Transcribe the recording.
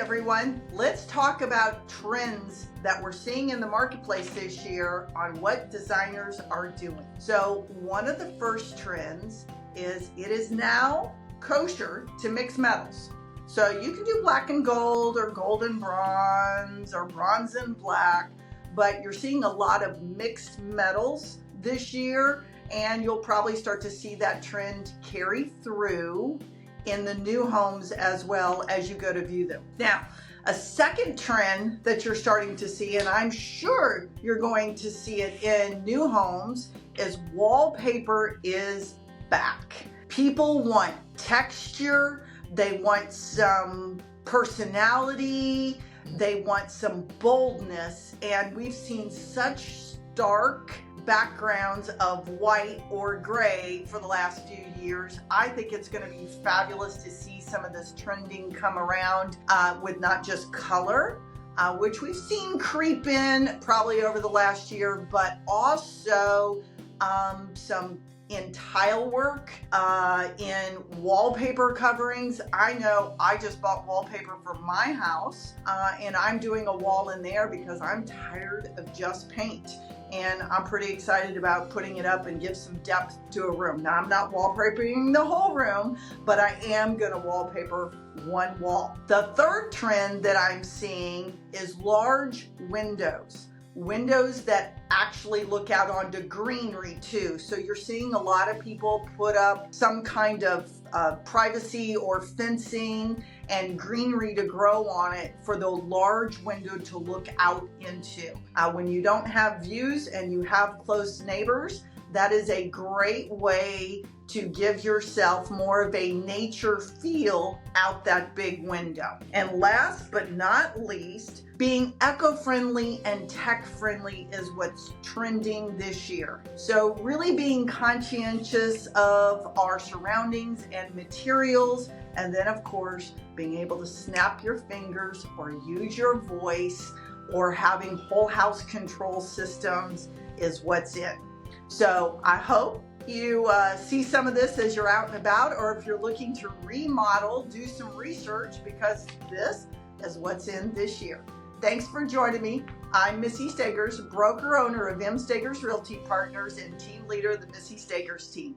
everyone. Let's talk about trends that we're seeing in the marketplace this year on what designers are doing. So one of the first trends is it is now kosher to mix metals. So you can do black and gold or gold and bronze or bronze and black, but you're seeing a lot of mixed metals this year, and you'll probably start to see that trend carry through in the new homes as well as you go to view them. Now, a second trend that you're starting to see, and I'm sure you're going to see it in new homes, is wallpaper is back. People want texture, they want some personality, they want some boldness, and we've seen such stark backgrounds of white or gray for the last few years. I think it's going to be fabulous to see some of this trending come around with not just color, which we've seen creep in probably over the last year, but also some in tile work, in wallpaper coverings. I know I just bought wallpaper for my house, and I'm doing a wall in there because I'm tired of just paint. And I'm pretty excited about putting it up and give some depth to a room. Now, I'm not wallpapering the whole room, but I am gonna wallpaper one wall. The third trend that I'm seeing is large windows. Windows that actually look out onto greenery too. So you're seeing a lot of people put up some kind of privacy or fencing and greenery to grow on it for the large window to look out into. When you don't have views and you have close neighbors, that is a great way to give yourself more of a nature feel out that big window. And last but not least, being eco-friendly and tech-friendly is what's trending this year. So really being conscientious of our surroundings and materials, and then of course, being able to snap your fingers or use your voice, or having whole house control systems is what's in. So I hope you see some of this as you're out and about, or if you're looking to remodel, do some research, because this is what's in this year. Thanks for joining me. I'm Missy Stegers, broker owner of M. Stegers Realty Partners and team leader of the Missy Stegers team.